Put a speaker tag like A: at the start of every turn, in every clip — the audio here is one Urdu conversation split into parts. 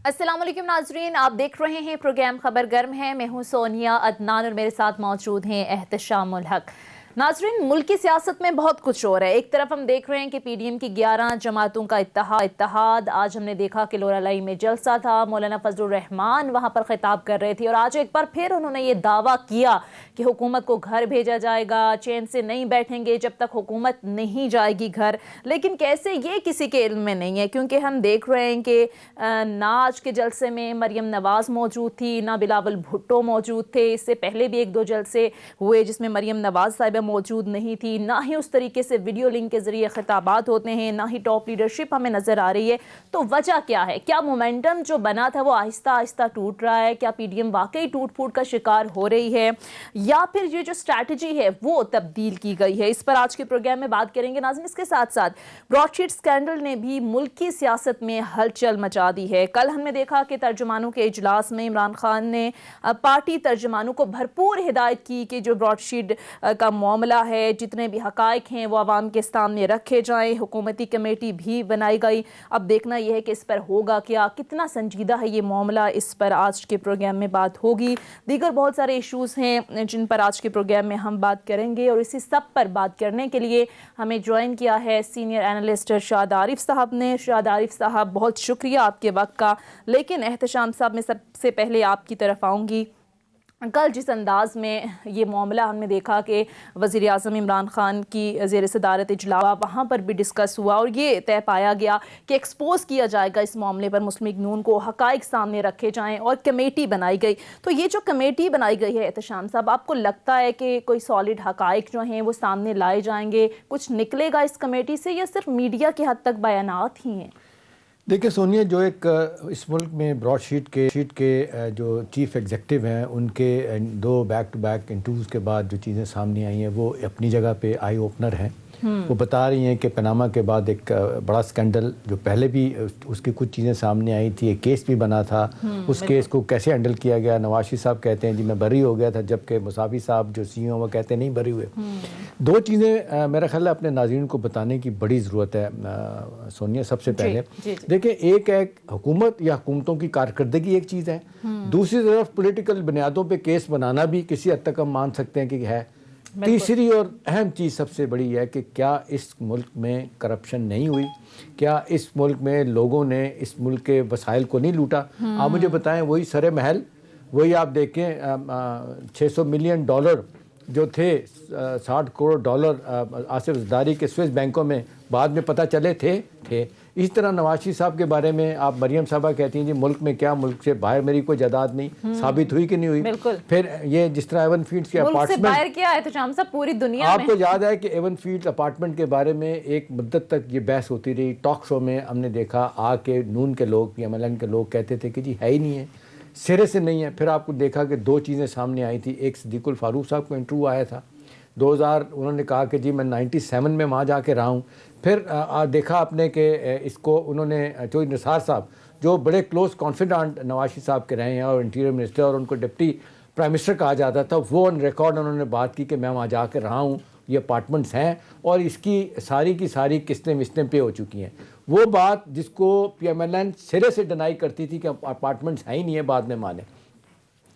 A: السلام علیکم ناظرین، آپ دیکھ رہے ہیں پروگرام خبر گرم ہے۔ میں ہوں سونیا عدنان اور میرے ساتھ موجود ہیں احتشام الحق۔ ناظرین، ملک کی سیاست میں بہت کچھ ہو رہا ہے۔ ایک طرف ہم دیکھ رہے ہیں کہ پی ڈی ایم کی 11 جماعتوں کا اتحاد۔ آج ہم نے دیکھا کہ لورالائی میں جلسہ تھا، مولانا فضل الرحمان وہاں پر خطاب کر رہے تھے، اور آج ایک بار پھر انہوں نے یہ دعویٰ کیا کہ حکومت کو گھر بھیجا جائے گا، چین سے نہیں بیٹھیں گے جب تک حکومت نہیں جائے گی گھر۔ لیکن کیسے، یہ کسی کے علم میں نہیں ہے، کیونکہ ہم دیکھ رہے ہیں کہ نہ آج کے جلسے میں مریم نواز موجود تھی، نہ بلاول بھٹو موجود تھے۔ اس سے پہلے بھی ایک دو جلسے ہوئے جس میں مریم نواز صاحبہ موجود نہیں تھی، نہ ہی اس طریقے سے ویڈیو لنک کے ذریعے خطابات ہوتے ہیں، نہ ہی ٹاپ لیڈرشپ ہمیں نظر آ رہی ہے۔ تو وجہ کیا ہے؟ کیا مومنٹم جو بنا تھا وہ آہستہ آہستہ ٹوٹ رہا ہے؟ کیا پی ڈی ایم واقعی ٹوٹ پھوٹ کا شکار ہو رہی ہے، یا پھر یہ جو اسٹریٹجی ہے وہ تبدیل کی گئی ہے؟ اس پر آج کے پروگرام میں بات کریں گے ناظرین۔ اس کے ساتھ ساتھ براڈ شیٹ اسکینڈل نے بھی ملک کی سیاست میں ہلچل مچا دی ہے۔ کل ہم نے دیکھا کہ ترجمانوں کے اجلاس میں عمران خان نے پارٹی ترجمانوں کو بھرپور ہدایت کی کہ جو براڈ شیٹ کا معاملہ ہے، جتنے بھی حقائق ہیں وہ عوام کے سامنے رکھے جائیں۔ حکومتی کمیٹی بھی بنائی گئی۔ اب دیکھنا یہ ہے کہ اس پر ہوگا کیا، کتنا سنجیدہ ہے یہ معاملہ، اس پر آج کے پروگرام میں بات ہوگی۔ دیگر بہت سارے ایشوز ہیں جن پر آج کے پروگرام میں ہم بات کریں گے، اور اسی سب پر بات کرنے کے لیے ہمیں جوائن کیا ہے سینئر اینالسٹ ارشاد عارف صاحب نے۔ ارشاد عارف صاحب، بہت شکریہ آپ کے وقت کا۔ لیکن احتشام صاحب، میں سب سے پہلے آپ کی طرف آؤں گی۔ کل جس انداز میں یہ معاملہ ہم نے دیکھا کہ وزیر اعظم عمران خان کی زیر صدارت اجلاس، وہاں پر بھی ڈسکس ہوا اور یہ طے پایا گیا کہ ایکسپوز کیا جائے گا اس معاملے پر، مسلم لیگ نون کو حقائق سامنے رکھے جائیں، اور کمیٹی بنائی گئی۔ تو یہ جو کمیٹی بنائی گئی ہے احتشام صاحب، آپ کو لگتا ہے کہ کوئی سالڈ حقائق جو ہیں وہ سامنے لائے جائیں گے، کچھ نکلے گا اس کمیٹی سے، یا صرف میڈیا کی حد تک بیانات ہی ہیں؟
B: دیکھیں سونیا، جو ایک اس ملک میں براڈ شیٹ کے جو چیف ایگزیکٹو ہیں، ان کے دو بیک ٹو بیک انٹرویوز کے بعد جو چیزیں سامنے آئی ہیں وہ اپنی جگہ پہ آئی اوپنر ہیں۔ وہ بتا رہی ہیں کہ پاناما کے بعد ایک بڑا سکینڈل، جو پہلے بھی اس کی کچھ چیزیں سامنے آئی تھی، ایک کیس بھی بنا تھا، اس کیس کو کیسے ہینڈل کیا گیا۔ نواز شریف صاحب کہتے ہیں جی میں بری ہو گیا تھا، جبکہ مصعبی صاحب جو سی او وہ کہتے ہیں نہیں بری ہوئے۔ دو چیزیں میرا خیال ہے اپنے ناظرین کو بتانے کی بڑی ضرورت ہے سونیا۔ سب سے پہلے دیکھیں، ایک ہے حکومت یا حکومتوں کی کارکردگی ایک چیز ہے، دوسری طرف پولیٹیکل بنیادوں پہ کیس بنانا بھی کسی حد تک ہم مان سکتے ہیں کہ ہے۔ تیسری اور اہم چیز سب سے بڑی ہے کہ کیا اس ملک میں کرپشن نہیں ہوئی، کیا اس ملک میں لوگوں نے اس ملک کے وسائل کو نہیں لوٹا۔ آپ مجھے بتائیں، وہی سر محل، وہی آپ دیکھیں $600 ملین جو تھے، $60 کروڑ آصف زرداری کے سوئس بینکوں میں بعد میں پتہ چلے تھے۔ اسی طرح نواز شریف صاحب کے بارے میں آپ مریم صاحبہ کہتی ہیں جی ملک میں کیا، ملک سے باہر میری کوئی جائیداد نہیں، ثابت ہوئی کہ نہیں ہوئی۔ پھر یہ جس طرح ایون فیلڈز کے
A: اپارٹمنٹ، پوری دنیا
B: آپ کو یاد ہے کہ ایون فیلڈز اپارٹمنٹ کے بارے میں ایک مدت تک یہ بحث ہوتی رہی، ٹاک شو میں ہم نے دیکھا آ کے نون کے لوگ یا MLN کے لوگ کہتے تھے کہ جی ہے ہی نہیں ہے، سرے سے نہیں ہے۔ پھر آپ کو دیکھا کہ دو چیزیں سامنے آئی تھی، ایک صدیق الفاروق صاحب کو انٹرویو آیا تھا 2000، انہوں نے کہا کہ جی میں 97 میں وہاں جا کے رہا ہوں۔ پھر دیکھا آپ نے کہ اس کو انہوں نے چودھری نثار صاحب جو بڑے کلوز کانفیڈنٹ نواز شریف صاحب کے رہے ہیں اور انٹیریئر منسٹر، اور ان کو ڈپٹی پرائم منسٹر کہا جاتا تھا، وہ آن ریکارڈ انہوں نے بات کی کہ میں وہاں جا کے رہا ہوں، یہ اپارٹمنٹس ہیں، اور اس کی ساری قسطیں وسطیں پے ہو چکی ہیں۔ وہ بات جس کو PMLN سرے سے ڈینائی کرتی تھی کہ اپارٹمنٹس ہیں ہی نہیں ہے، بعد میں مانے۔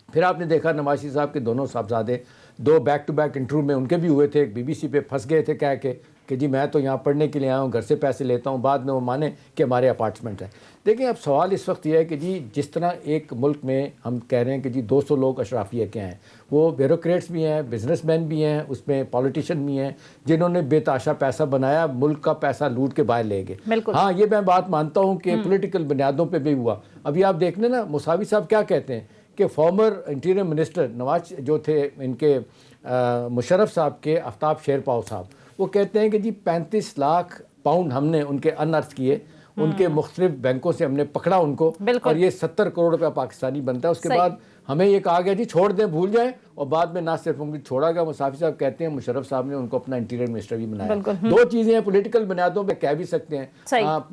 B: پھر آپ نے دیکھا نواز شریف صاحب کے دونوں صاحبزادے دو بیک ٹو بیک انٹرویو میں ان کے بھی ہوئے تھے، BBC پہ پھنس گئے تھے کہہ کے کہ جی میں تو یہاں پڑھنے کے لیے آیا ہوں، گھر سے پیسے لیتا ہوں، بعد میں وہ مانے کہ ہمارے اپارٹمنٹ ہیں۔ دیکھیں اب سوال اس وقت یہ ہے کہ جی جس طرح ایک ملک میں ہم کہہ رہے ہیں کہ جی 200 لوگ اشرافیہ کے ہیں، وہ بیوروکریٹس بھی ہیں، بزنس مین بھی ہیں، اس میں پولیٹیشین بھی ہیں جنہوں نے بے تحاشا پیسہ بنایا، ملک کا پیسہ لوٹ کے باہر لے گئے۔ ہاں یہ میں بات مانتا ہوں کہ پولیٹیکل بنیادوں پہ بھی ہوا۔ ابھی آپ دیکھنے نا مصعبی صاحب کیا کہتے ہیں کہ فارمر انٹیریئر منسٹر نواز جو تھے ان کے مشرف صاحب کے، آفتاب شیرپاؤ صاحب، وہ کہتے ہیں کہ جی 35 لاکھ پاؤنڈ ہم نے ان کے انارتھ کیے، ان کے مختلف بینکوں سے ہم نے پکڑا ان کو، اور یہ 70 کروڑ روپے پاکستانی بنتا ہے۔ اس کے بعد ہمیں یہ کہا گیا جی چھوڑ دیں، بھول جائیں، اور بعد میں نہ صرف ان کو چھوڑا گیا، مصعبی صاحب کہتے ہیں مشرف صاحب نے ان کو اپنا انٹیریئر منسٹر بھی بنایا۔ دو چیزیں ہیں، پولیٹیکل بنیادوں پہ کہہ بھی سکتے ہیں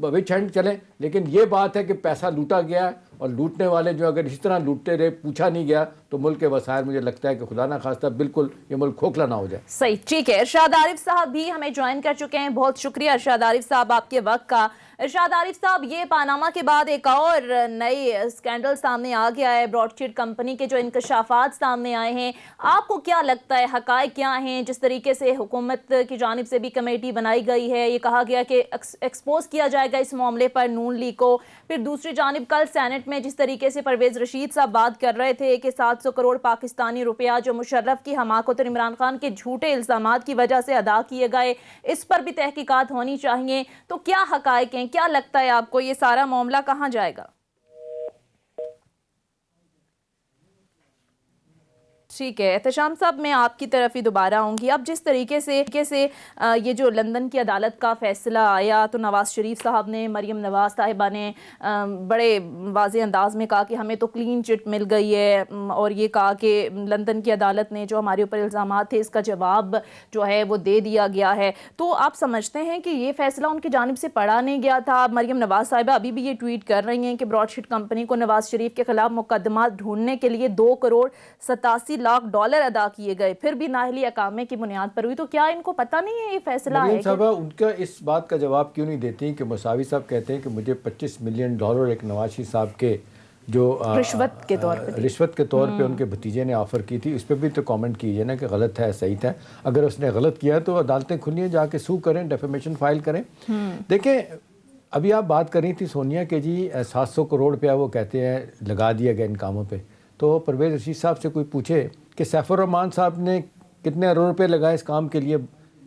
B: وچ ہینڈ چلیں، لیکن یہ بات ہے کہ پیسہ لوٹا گیا، اور لوٹنے والے جو اگر اسی طرح لوٹتے رہے، پوچھا نہیں گیا، تو ملک کے وسائل مجھے لگتا ہے کہ خدا نہ خواستہ بالکل یہ ملک کھوکھلا نہ ہو جائے۔
A: صحیح، ٹھیک ہے۔ ارشاد عارف صاحب بھی ہمیں جوائن کر چکے ہیں، بہت شکریہ ارشاد عارف صاحب آپ کے وقت کا۔ ارشاد عارف صاحب، یہ پاناما کے بعد ایک اور نئی اسکینڈل سامنے آ گیا ہے، براڈ شیٹ کمپنی کے جو انکشافات سامنے آئے ہیں، آپ کو کیا لگتا ہے حقائق کیا ہیں؟ جس طریقے سے حکومت کی جانب سے بھی کمیٹی بنائی گئی ہے، یہ کہا گیا کہ ایکسپوز کیا جائے گا اس معاملے پر نون لیگ کو، پھر دوسری جانب کل سینٹ میں جس طریقے سے پرویز رشید صاحب بات کر رہے تھے کہ 700 کروڑ پاکستانی روپیہ جو مشرف کی حماقت اور عمران خان کے جھوٹے الزامات کی وجہ سے ادا کیے گئے، اس پر بھی تحقیقات ہونی چاہیے، تو کیا حقائق ہیں؟ کیا لگتا ہے آپ کو یہ سارا معاملہ کہاں جائے گا؟ ٹھیک ہے احتشام صاحب، میں آپ کی طرف ہی دوبارہ آؤں گی۔ اب جس طریقے سے یہ جو لندن کی عدالت کا فیصلہ آیا تو نواز شریف صاحب نے، مریم نواز صاحبہ نے بڑے واضح انداز میں کہا کہ ہمیں تو کلین چٹ مل گئی ہے، اور یہ کہا کہ لندن کی عدالت نے جو ہمارے اوپر الزامات تھے اس کا جواب جو ہے وہ دے دیا گیا ہے۔ تو آپ سمجھتے ہیں کہ یہ فیصلہ ان کی جانب سے پڑھا نہیں گیا تھا؟ مریم نواز صاحبہ ابھی بھی یہ ٹویٹ کر رہی ہیں کہ براڈ شیٹ کمپنی کو نواز شریف کے خلاف مقدمات ڈھونڈنے کے لیے 2 کروڑ 87 لاکھ ڈالر ادا کیے گئے، پھر بھی نااہلی اقامے کی بنیاد پر ہوئی۔ تو کیا ان کو پتہ نہیں ہے یہ فیصلہ ہے؟
B: مریم صاحبہ ان کا اس بات کا جواب کیوں نہیں دیتی کہ مساوی صاحب کہتے ہیں کہ مجھے 25 ملین ڈالر ایک نواز شریف صاحب کے جو
A: رشوت کے طور پہ
B: ان کے بھتیجے نے آفر کی تھی، اس پہ بھی تو کامنٹ کیجئے نا کہ غلط ہے صحیح ہے۔ اگر اس نے غلط کیا تو عدالتیں کھلی ہیں، جا کے سو کریں، ڈیفیمیشن فائل کریں۔ دیکھیں ابھی آپ بات کر رہی تھی سونیا کہ جی 700 کروڑ روپیہ وہ کہتے ہیں لگا دیا گیا ان کاموں پہ، تو پرویز رشید صاحب سے کوئی پوچھے کہ سیف الرحمان صاحب نے کتنے ارب روپے لگائے اس کام کے لیے،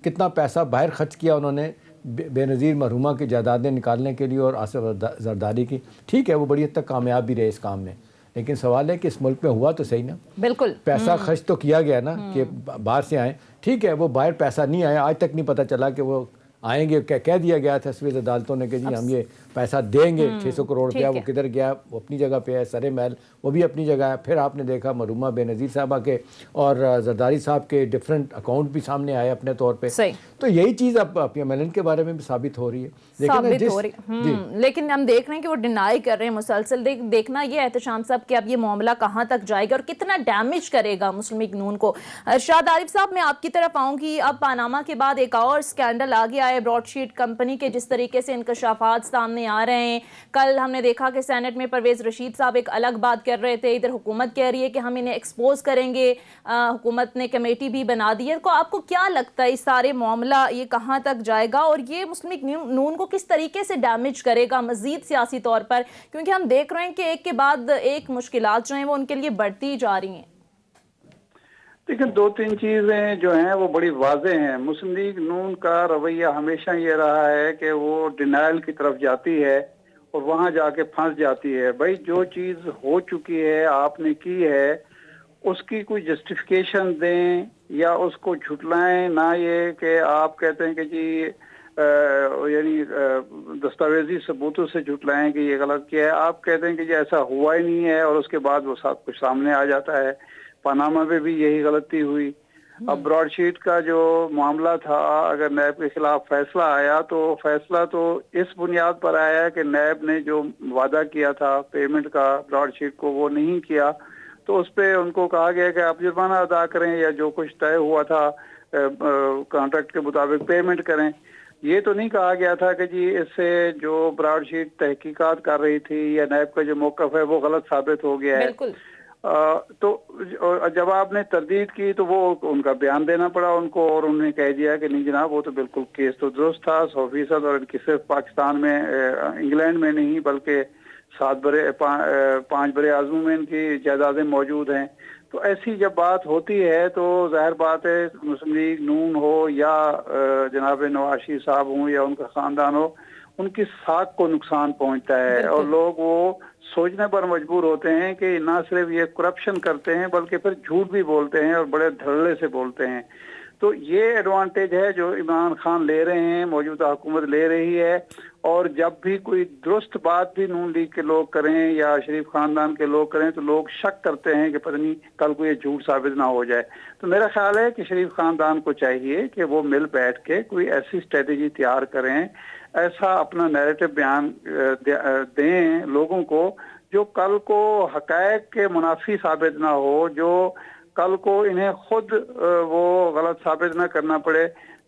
B: کتنا پیسہ باہر خرچ کیا انہوں نے بے نظیر مرحومہ کی جائیدادیں نکالنے کے لیے اور آصف زرداری کی۔ ٹھیک ہے وہ بڑی حد تک کامیاب بھی رہے اس کام میں، لیکن سوال ہے کہ اس ملک میں ہوا تو صحیح نا؟
A: بالکل
B: پیسہ خرچ تو کیا گیا نا کہ باہر سے آئیں۔ ٹھیک ہے وہ باہر پیسہ نہیں آیا، آج تک نہیں پتہ چلا کہ وہ آئیں گے، کہہ دیا گیا تھا سویز عدالتوں نے کہ جی ہم یہ پیسہ دیں گے 600 کروڑ روپیہ، وہ کدھر گیا؟ وہ اپنی جگہ پہ ہے، سرے محل وہ بھی اپنی جگہ ہے۔ پھر آپ نے دیکھا مرحومہ بے نظیر صاحبہ کے اور زرداری صاحب کے ڈیفرنٹ اکاؤنٹ بھی سامنے آئے اپنے طور پہ، تو یہی چیز اب پی ایم ایل این کے بارے میں بھی ثابت ہو رہی ہے۔
A: لیکن ہم دیکھ رہے ہیں کہ وہ ڈینائی کر رہے ہیں مسلسل۔ دیکھنا یہ احتشام صاحب کہ اب یہ معاملہ کہاں تک جائے گا اور کتنا ڈیمیج کرے گا مسلم لیگ نون کو۔ ارشاد عارف صاحب میں آپ کی طرف آؤں گی۔ اب پاناما کے بعد ایک اور اسکینڈل آ گیا ہے براڈ شیٹ کمپنی کے، جس طریقے سے انکشافات سامنے آ رہے ہیں۔ کل ہم نے دیکھا کہ سینٹ میں پرویز رشید صاحب ایک الگ بات کر رہے تھے، ادھر حکومت کہہ رہی ہے کہ ہم انہیں ایکسپوز کریں گے، حکومت نے کمیٹی بھی بنا دی ہے۔ تو آپ کو کیا لگتا ہے اس سارے معاملہ یہ کہاں تک جائے گا اور یہ مسلم لیگ نون کو کس طریقے سے ڈیمیج کرے گا مزید سیاسی طور پر؟ کیونکہ ہم دیکھ رہے ہیں کہ ایک کے بعد ایک مشکلات جو ہیں وہ ان کے لیے بڑھتی جا رہی ہیں۔
C: لیکن 2-3 چیزیں جو ہیں وہ بڑی واضح ہیں۔ مسلم لیگ نون کا رویہ ہمیشہ یہ رہا ہے کہ وہ ڈینائل کی طرف جاتی ہے اور وہاں جا کے پھنس جاتی ہے۔ بھائی جو چیز ہو چکی ہے، آپ نے کی ہے، اس کی کوئی جسٹیفیکیشن دیں یا اس کو جھٹلائیں، نہ یہ کہ آپ کہتے ہیں کہ جی یعنی دستاویزی ثبوتوں سے جھٹلائیں کہ یہ غلط کیا ہے۔ آپ کہتے ہیں کہ جی ایسا ہوا ہی نہیں ہے اور اس کے بعد وہ سب کچھ سامنے آ جاتا ہے۔ پاناما میں بھی یہی غلطی ہوئی۔ اب براڈ شیٹ کا جو معاملہ تھا، اگر نیب کے خلاف فیصلہ آیا تو فیصلہ تو اس بنیاد پر آیا کہ نیب نے جو وعدہ کیا تھا پیمنٹ کا براڈ شیٹ کو وہ نہیں کیا، تو اس پہ ان کو کہا گیا کہ آپ جرمانہ ادا کریں یا جو کچھ طے ہوا تھا کانٹریکٹ کے مطابق پیمنٹ کریں۔ یہ تو نہیں کہا گیا تھا کہ جی اس سے جو براڈ شیٹ تحقیقات کر رہی تھی یا نیب کا جو موقف ہے وہ غلط ثابت ہو گیا ہے۔ تو جب آپ نے تردید کی تو وہ ان کا بیان دینا پڑا ان کو، اور انہوں نے کہہ دیا کہ نہیں جناب وہ تو بالکل کیس تو درست تھا 100%، اور ان کی صرف پاکستان میں انگلینڈ میں نہیں بلکہ 5 بڑے اعظموں میں ان کی جائیدادیں موجود ہیں۔ تو ایسی جب بات ہوتی ہے تو ظاہر بات ہے مسلم لیگ نون ہو یا جناب نواز شریف صاحب ہوں یا ان کا خاندان ہو، ان کی ساکھ کو نقصان پہنچتا ہے، اور لوگ وہ سوچنے پر مجبور ہوتے ہیں کہ نہ صرف یہ کرپشن کرتے ہیں بلکہ پھر جھوٹ بھی بولتے ہیں اور بڑے دھڑلے سے بولتے ہیں۔ تو یہ ایڈوانٹیج ہے جو عمران خان لے رہے ہیں، موجودہ حکومت لے رہی ہے، اور جب بھی کوئی درست بات بھی نون لیگ کے لوگ کریں یا شریف خاندان کے لوگ کریں تو لوگ شک کرتے ہیں کہ پتہ نہیں کل کو یہ جھوٹ ثابت نہ ہو جائے۔ تو میرا خیال ہے کہ شریف خاندان کو چاہیے کہ وہ مل بیٹھ کے کوئی ایسی اسٹریٹجی تیار کریں، ایسا اپنا نیریٹو بیان دیں لوگوں کو جو کل کو حقائق کے منافی ثابت نہ ہو، جو کل کو انہیں خود وہ غلط ثابت نہ کرنا پڑے۔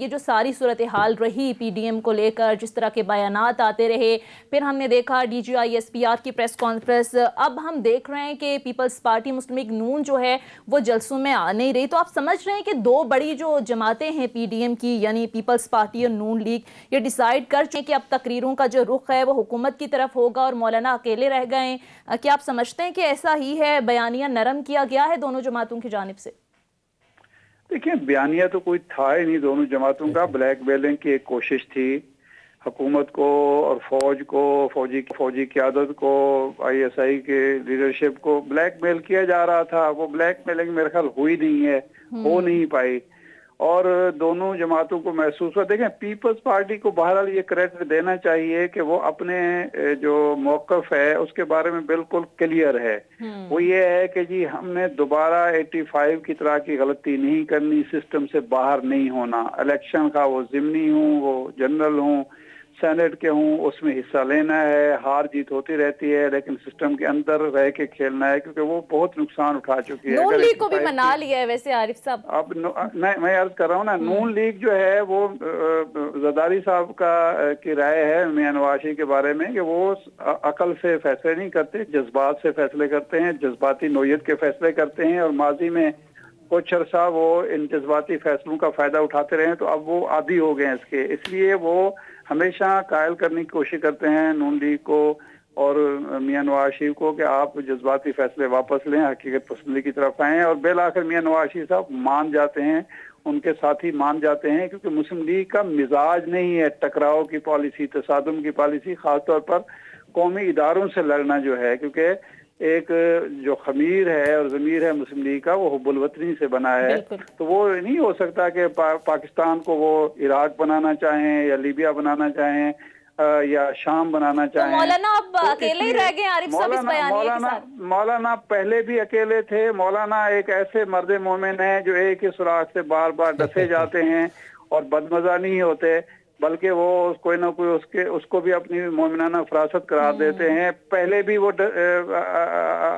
A: یہ جو ساری صورتحال رہی پی ڈی ایم کو لے کر، جس طرح کے بیانات آتے رہے، پھر ہم نے دیکھا D G I S P R کی پریس کانفرنس، اب ہم دیکھ رہے ہیں کہ پیپلز پارٹی مسلم لیگ نون جو ہے وہ جلسوں میں آ نہیں رہی، تو آپ سمجھ رہے ہیں کہ دو بڑی جو جماعتیں ہیں پی ڈی ایم کی یعنی پیپلز پارٹی اور نون لیگ یہ ڈیسائیڈ کر چکے کہ اب تقریروں کا جو رخ ہے وہ حکومت کی طرف ہوگا اور مولانا اکیلے رہ گئے ہیں؟ کیا آپ سمجھتے ہیں کہ ایسا ہی ہے، بیانیہ نرم کیا گیا ہے دونوں جماعتوں کی جانب سے؟
C: دیکھیں بیانیہ تو کوئی تھا ہی نہیں دونوں جماعتوں کا، بلیک میلنگ کی ایک کوشش تھی حکومت کو اور فوج کو، فوجی قیادت کو، آئی ایس آئی کے لیڈرشپ کو بلیک میل کیا جا رہا تھا۔ وہ بلیک میلنگ میرے خیال ہوئی نہیں ہے، ہو نہیں پائی، اور دونوں جماعتوں کو محسوس ہوا۔ دیکھیں پیپلز پارٹی کو بہرحال یہ کریڈٹ دینا چاہیے کہ وہ اپنے جو موقف ہے اس کے بارے میں بالکل کلیئر ہے۔ وہ یہ ہے کہ جی ہم نے دوبارہ 85 کی طرح کی غلطی نہیں کرنی، سسٹم سے باہر نہیں ہونا، الیکشن کا وہ ضمنی ہوں، وہ جنرل ہوں، سینٹ کے ہوں، اس میں حصہ لینا ہے، ہار جیت ہوتی رہتی ہے لیکن سسٹم کے اندر رہ کے کھیلنا ہے، کیونکہ وہ بہت نقصان اٹھا چکی ہے۔
A: نون لیگ کو بھی منا لیا ہے ویسے عارف صاحب۔
C: اب میں عرض کر رہا ہوں نا، نون لیگ جو ہے وہ زرداری صاحب کی رائے ہے میاں نواز شریف کے بارے میں کہ وہ عقل سے فیصلے نہیں کرتے، جذبات سے فیصلے کرتے ہیں، جذباتی نوعیت کے فیصلے کرتے ہیں، اور ماضی میں کچھ عرصہ وہ ان جذباتی فیصلوں کا فائدہ اٹھاتے رہے ہیں، تو اب وہ عادی ہو گئے ہیں اس کے، اس لیے وہ ہمیشہ قائل کرنے کی کوشش کرتے ہیں نون لیگ کو اور میاں نواز شریف کو کہ آپ جذباتی فیصلے واپس لیں، حقیقت پسندی کی طرف آئیں، اور بالآخر میاں نواز شریف صاحب مان جاتے ہیں، ان کے ساتھی مان جاتے ہیں، کیونکہ مسلم لیگ کا مزاج نہیں ہے ٹکراؤ کی پالیسی، تصادم کی پالیسی، خاص طور پر قومی اداروں سے لڑنا جو ہے، کیونکہ ایک جو خمیر ہے اور ضمیر ہے مسلم لیگ کا وہ حب الوطنی سے بنا ہے، تو وہ نہیں ہو سکتا کہ پاکستان کو وہ عراق بنانا چاہیں یا لیبیا بنانا چاہیں یا شام بنانا چاہیں۔
A: تو مولانا اب اکیلے ہی رہ گئے عارف صاحب اس بیانیے کے ساتھ؟
C: مولانا پہلے بھی اکیلے تھے، مولانا ایک ایسے مرد مومن ہیں جو ایک ہی سراغ سے بار بار ڈسے جاتے ہیں اور بدمزہ نہیں ہوتے، بلکہ وہ کوئی نہ کوئی اس کو بھی اپنی مومنانہ فراست قرار دیتے ہیں۔ پہلے بھی وہ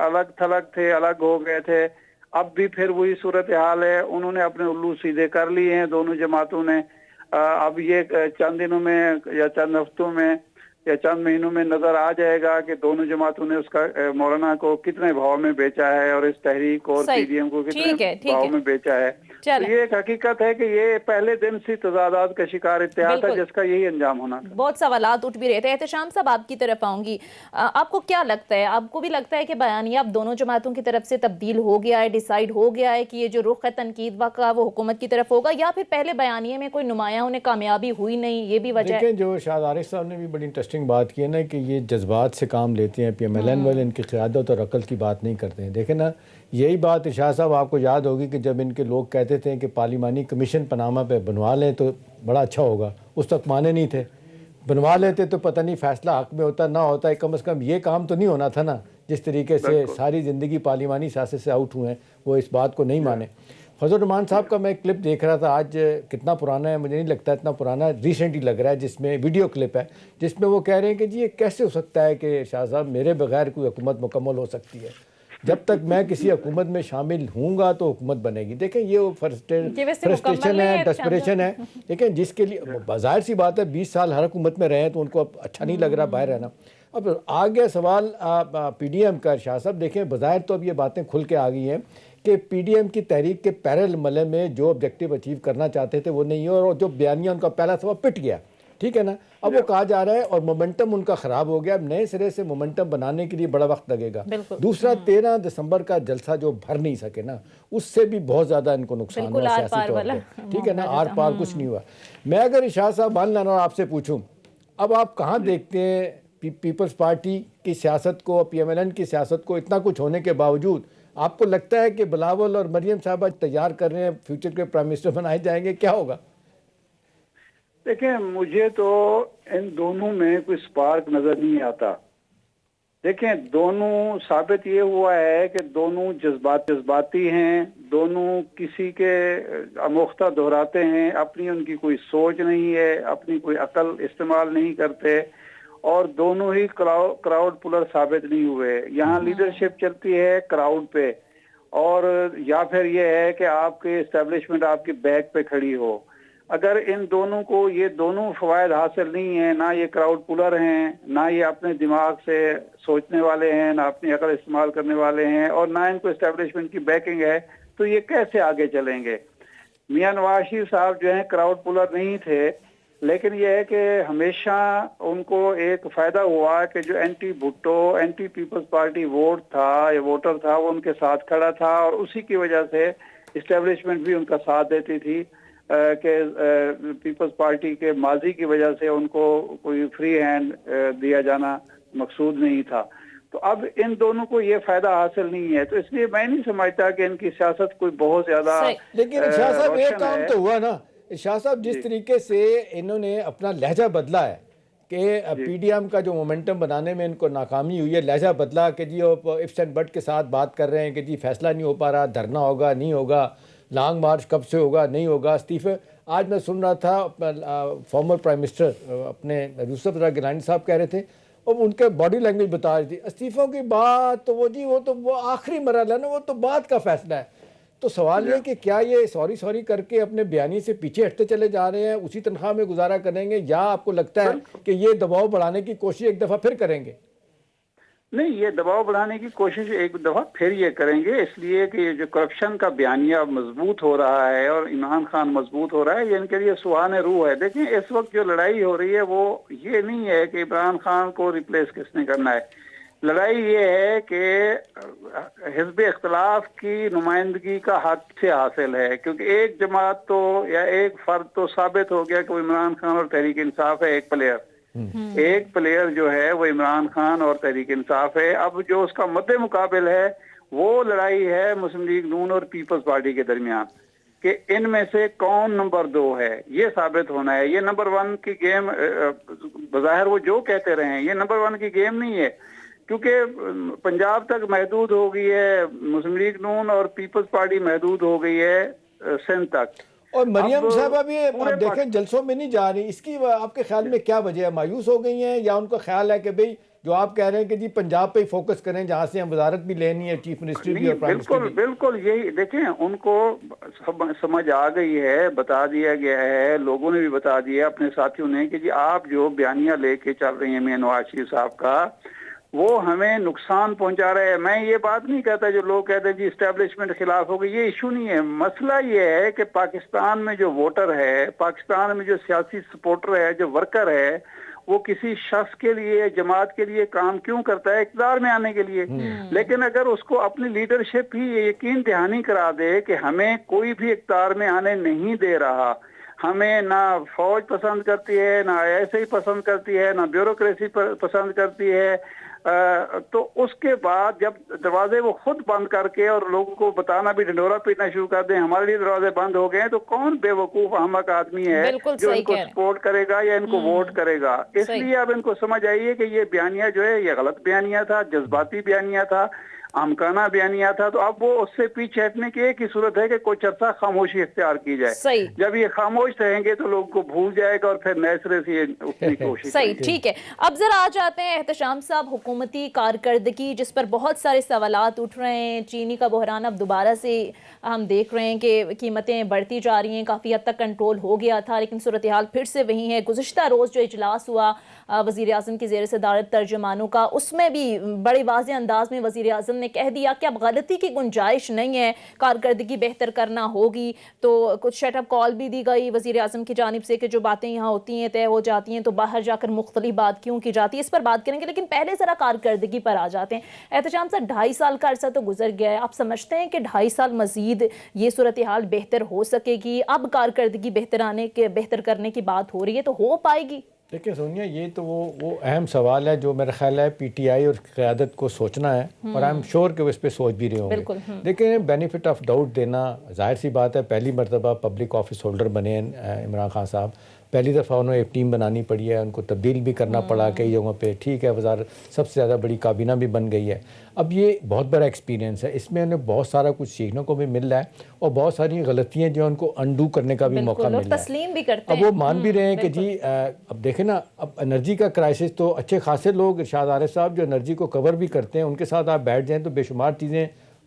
C: الگ تھلگ تھے، الگ ہو گئے تھے، اب بھی پھر وہی صورتحال ہے، انہوں نے اپنے الو سیدھے کر لیے ہیں دونوں جماعتوں نے۔ اب یہ چند دنوں میں یا چند ہفتوں میں یا چند مہینوں میں نظر آ جائے گا کہ دونوں جماعتوں نے اس کا مولانا کو کتنے بھاؤ میں بیچا ہے اور اس تحریک اور پی ڈی ایم کو کتنے بھاؤ میں بیچا ہے۔ تو یہ ایک حقیقت ہے کہ یہ پہلے دن سے تضادات کا شکار اتحاد تھا جس کا یہی انجام ہونا تھا۔
A: بہت سوالات اٹھ بھی رہے تھے۔ احتشام صاحب آپ کی طرف آؤں گی، آپ کو کیا لگتا ہے، آپ کو بھی لگتا ہے کہ بیانیہ اب دونوں جماعتوں کی طرف سے تبدیل ہو گیا ہے، ڈیسائیڈ ہو گیا ہے کہ یہ جو رخ ہے تنقید کا وہ حکومت کی طرف ہوگا، یا پھر پہلے بیانیے میں کوئی نمایاں انہیں کامیابی ہوئی نہیں، یہ بھی وجہ ہے؟
B: لیکن جو شاہد عارف صاحب نے بھی بڑی انٹرسٹنگ بات کی ہے نا کہ یہ جذبات سے کام لیتے ہیں، پی ایم ایل این والے ان کی قیادت اور عقل کی بات نہیں کرتے ہیں۔ دیکھیں نا، یہی بات شاہ صاحب آپ کو یاد ہوگی کہ جب ان کے لوگ کہتے تھے کہ پارلیمانی کمیشن پاناما پہ بنوا لیں تو بڑا اچھا ہوگا، اس تک مانے نہیں تھے، بنوا لیتے تو پتہ نہیں فیصلہ حق میں ہوتا نہ ہوتا ہے، کم از کم یہ کام تو نہیں ہونا تھا نا۔ جس طریقے سے ساری زندگی پارلیمانی سیاست سے آؤٹ ہوئے ہیں، وہ اس بات کو نہیں مانے۔ فضل الرحمان صاحب کا میں کلپ دیکھ رہا تھا آج، کتنا پرانا ہے مجھے نہیں لگتا اتنا پرانا، ریسنٹلی لگ رہا ہے، جس میں ویڈیو کلپ ہے جس میں وہ کہہ رہے ہیں کہ جی یہ کیسے ہو سکتا ہے کہ شاہ صاحب میرے بغیر کوئی حکومت مکمل ہو سکتی ہے، جب تک میں کسی حکومت میں شامل ہوں گا تو حکومت بنے گی۔ دیکھیں یہ فرسٹریشن ہے، ڈسپریشن ہے، لیکن جس کے لیے بظاہر سی بات ہے 20 سال ہر حکومت میں رہے ہیں تو ان کو اب اچھا نہیں لگ رہا باہر رہنا۔ اب آگے سوال پی ڈی ایم کا، شاہ صاحب دیکھیں بظاہر تو اب یہ باتیں کھل کے آ گئی ہیں کہ پی ڈی ایم کی تحریک کے پیرل ملے میں جو آبجیکٹیو اچیو کرنا چاہتے تھے وہ نہیں ہے، اور جو بیانیہ ان کا پہلا سوا پٹ گیا، ٹھیک ہے نا۔ اب وہ کہا جا رہا ہے اور مومنٹم ان کا خراب ہو گیا، اب نئے سرے سے مومنٹم بنانے کے لیے بڑا وقت لگے گا۔ دوسرا 13 دسمبر کا جلسہ جو بھر نہیں سکے نا، اس سے بھی بہت زیادہ ان کو نقصان ہوا سیاسی طور پہ، ٹھیک ہے نا، آر پار کچھ نہیں ہوا۔ میں اگر شاہ صاحب مان لانا آپ سے پوچھوں، اب آپ کہاں دیکھتے ہیں پیپلز پارٹی کی سیاست کو، پی ایم ایل این کی سیاست کو، اتنا کچھ ہونے کے باوجود آپ کو لگتا ہے کہ بلاول اور مریم صاحبہ تیار کر رہے ہیں فیوچر کے پرائم منسٹر بنائے جائیں گے، کیا ہوگا؟
C: دیکھیں مجھے تو ان دونوں میں کوئی سپارک نظر نہیں آتا۔ دیکھیں دونوں ثابت یہ ہوا ہے کہ دونوں جذباتی ہیں، دونوں کسی کے اموختہ دہراتے ہیں، اپنی ان کی کوئی سوچ نہیں ہے، اپنی کوئی عقل استعمال نہیں کرتے، اور دونوں ہی کراؤڈ پلر ثابت نہیں ہوئے۔ یہاں لیڈرشپ چلتی ہے کراؤڈ پہ، اور یا پھر یہ ہے کہ آپ کی اسٹیبلشمنٹ آپ کی بیک پہ کھڑی ہو. اگر ان دونوں کو یہ دونوں فوائد حاصل نہیں ہیں، نہ یہ کراؤڈ پولر ہیں، نہ یہ اپنے دماغ سے سوچنے والے ہیں، نہ اپنی عقل استعمال کرنے والے ہیں، اور نہ ان کو اسٹیبلشمنٹ کی بیکنگ ہے، تو یہ کیسے آگے چلیں گے؟ میاں نواز شریف صاحب جو ہیں کراؤڈ پولر نہیں تھے، لیکن یہ ہے کہ ہمیشہ ان کو ایک فائدہ ہوا کہ جو anti Bhutto, anti People's Party vote تھا یا ووٹر تھا، وہ ان کے ساتھ کھڑا تھا، اور اسی کی وجہ سے اسٹیبلشمنٹ بھی ان کا ساتھ دیتی تھی کہ پیپلز پارٹی کے ماضی کی وجہ سے ان کو کوئی فری ہینڈ دیا جانا مقصود نہیں تھا. تو اب ان دونوں کو یہ فائدہ حاصل نہیں ہے، تو اس لیے میں نہیں سمجھتا کہ ان کی سیاست کوئی بہت زیادہ
B: لیکن شاہ صاحب ایک
C: روشن
B: کام
C: ہے.
B: تو ہوا نا شاہ صاحب، جس طریقے سے انہوں نے اپنا لہجہ بدلا ہے کہ پی ڈی ایم کا جو مومنٹم بنانے میں ان کو ناکامی ہوئی ہے، لہجہ بدلا کہ جی وہ ifs and buts کے ساتھ بات کر رہے ہیں کہ جی فیصلہ نہیں ہو پا رہا، دھرنا ہوگا نہیں ہوگا، لانگ مارچ کب سے ہوگا نہیں ہوگا، استعفے. آج میں سن رہا تھا فارمر پرائم منسٹر اپنے یوسف رضا گیلانی صاحب کہہ رہے تھے، اور ان کے باڈی لینگویج بتا رہی تھی استعفوں کی بات، تو وہ آخری مرحلہ ہے نا، وہ تو بعد کا فیصلہ ہے. تو سوال یہ کہ کیا یہ سوری کر کے اپنے بیانی سے پیچھے ہٹتے چلے جا رہے ہیں، اسی تنخواہ میں گزارا کریں گے، یا آپ کو لگتا ہے کہ یہ دباؤ بڑھانے کی کوشش ایک دفعہ پھر کریں گے؟
C: نہیں، یہ دباؤ بڑھانے کی کوشش ایک دفعہ پھر یہ کریں گے، اس لیے کہ یہ جو کرپشن کا بیانیہ مضبوط ہو رہا ہے اور عمران خان مضبوط ہو رہا ہے، یہ ان کے لیے سوہان روح ہے. دیکھیں اس وقت جو لڑائی ہو رہی ہے وہ یہ نہیں ہے کہ عمران خان کو ریپلیس کس نے کرنا ہے. لڑائی یہ ہے کہ حزب اختلاف کی نمائندگی کا حق سے حاصل ہے، کیونکہ ایک جماعت تو یا ایک فرد تو ثابت ہو گیا کہ وہ عمران خان اور تحریک انصاف ہے. ایک پلیئر جو ہے وہ عمران خان اور تحریک انصاف ہے. اب جو اس کا مد مقابل ہے وہ لڑائی ہے مسلم لیگ نون اور پیپلز پارٹی کے درمیان، کہ ان میں سے کون نمبر 2 ہے، یہ ثابت ہونا ہے. یہ نمبر 1 کی گیم بظاہر وہ جو کہتے رہے ہیں، یہ نمبر 1 کی گیم نہیں ہے، کیونکہ پنجاب تک محدود ہو گئی ہے مسلم لیگ نون اور پیپلز پارٹی محدود ہو گئی ہے سندھ تک.
B: اور مریم صاحبہ بھی آپ دیکھیں جلسوں میں نہیں جا رہی، اس کی آپ کے خیال میں کیا وجہ ہے؟ مایوس ہو گئی ہیں، یا ان کا خیال ہے کہ بھئی جو آپ کہہ رہے ہیں کہ جی پنجاب پہ ہی فوکس کریں جہاں سے ہم وزارت بھی لینی ہے، چیف منسٹری بھی اور پرائم منسٹر بھی؟
C: بالکل یہی دیکھیں، ان کو سمجھ آ گئی ہے، بتا دیا گیا ہے، لوگوں نے بھی بتا دیا اپنے ساتھیوں نے کہ جی آپ جو بیانیہ لے کے چل رہی ہیں میاں نواز شریف صاحب کا، وہ ہمیں نقصان پہنچا رہا ہے. میں یہ بات نہیں کہتا جو لوگ کہتے ہیں جی اسٹیبلشمنٹ خلاف ہو گئی، یہ ایشو نہیں ہے. مسئلہ یہ ہے کہ پاکستان میں جو ووٹر ہے، پاکستان میں جو سیاسی سپورٹر ہے، جو ورکر ہے، وہ کسی شخص کے لیے، جماعت کے لیے کام کیوں کرتا ہے؟ اقتدار میں آنے کے لیے. لیکن اگر اس کو اپنی لیڈرشپ ہی یہ یقین دہانی کرا دے کہ ہمیں کوئی بھی اقتدار میں آنے نہیں دے رہا، ہمیں نہ فوج پسند کرتی ہے، نہ ISI پسند کرتی ہے، نہ بیوروکریسی پسند کرتی ہے، تو اس کے بعد جب دروازے وہ خود بند کر کے اور لوگوں کو بتانا بھی، ڈنڈورا پیٹنا شروع کر دیں ہمارے لیے دروازے بند ہو گئے ہیں، تو کون بے وقوف احمق آدمی ہے جو ان کو سپورٹ کرے گا یا ان کو ووٹ کرے گا؟ اس لیے اب ان کو سمجھ آئیے کہ یہ بیانیہ جو ہے یہ غلط بیانیہ تھا، جذباتی بیانیہ تھا، امکانہ بیانیہ تھا. تو اب وہ اس سے پیچھے ہٹنے کی ایک ہی صورت ہے کہ کچھ عرصہ خاموشی اختیار کی جائے. جب یہ خاموش رہیں گے تو لوگوں کو بھول جائے گا اور پھر نئے سرے سے یہ اپنی کوشش.
A: صحیح، ٹھیک ہے. اب ذرا آ جاتے ہیں احتشام صاحب حکومتی کارکردگی، جس پر بہت سارے سوالات اٹھ رہے ہیں. چینی کا بحران اب دوبارہ سے ہم دیکھ رہے ہیں کہ قیمتیں بڑھتی جا رہی ہیں، کافی حد تک کنٹرول ہو گیا تھا لیکن صورتحال پھر سے وہی ہے. گزشتہ روز جو اجلاس ہوا وزیر اعظم کی زیر صدارت ترجمانوں کا، اس میں بھی بڑے واضح انداز میں وزیر اعظم نے کہہ دیا کہ اب غلطی کی گنجائش نہیں ہے، کارکردگی بہتر کرنا ہوگی. تو کچھ شٹ اپ کال بھی دی گئی وزیر اعظم کی جانب سے کہ جو باتیں یہاں ہوتی ہیں طے ہو جاتی ہیں تو باہر جا کر مختلف بات کیوں کی جاتی ہے، اس پر بات کریں گے. لیکن پہلے ذرا کارکردگی پر آ جاتے ہیں. احتشام صاحب 2.5 سال کا عرصہ تو گزر گیا ہے، آپ سمجھتے ہیں کہ 2.5 سال مزید یہ صورتحال بہتر ہو سکے گی؟ اب کارکردگی بہتر کرنے کی بات ہو رہی ہے، تو ہو پائے گی؟
B: دیکھیں سونیا، یہ تو وہ اہم سوال ہے جو میرا خیال ہے پی ٹی آئی اور قیادت کو سوچنا ہے، اور آئی ایم شیور کہ وہ اس پہ سوچ بھی رہے ہوں گے. دیکھیں بینیفٹ آف ڈاؤٹ دینا ظاہر سی بات ہے. پہلی مرتبہ پبلک آفس ہولڈر بنے ہیں عمران خان صاحب، پہلی دفعہ انہوں نے ایک ٹیم بنانی پڑی ہے، ان کو تبدیل بھی کرنا پڑا کئی جگہوں پہ. ٹھیک ہے، وزارت سب سے زیادہ بڑی کابینہ بھی بن گئی ہے. اب یہ بہت بڑا ایکسپیرینس ہے، اس میں انہیں بہت سارا کچھ سیکھنے کو بھی مل رہا ہے، اور بہت ساری غلطیاں جو ان کو انڈو کرنے کا بھی موقع مل رہا ہے.
A: تسلیم بھی کرتے ہیں،
B: اب وہ مان بھی رہے ہیں کہ جی اب دیکھیں نا، اب انرجی کا کرائسس تو اچھے خاصے لوگ، ارشاد عارف صاحب جو انرجی کو کور بھی کرتے ہیں، ان کے ساتھ آپ بیٹھ جائیں تو بے شمار چیزیں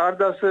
C: 8-10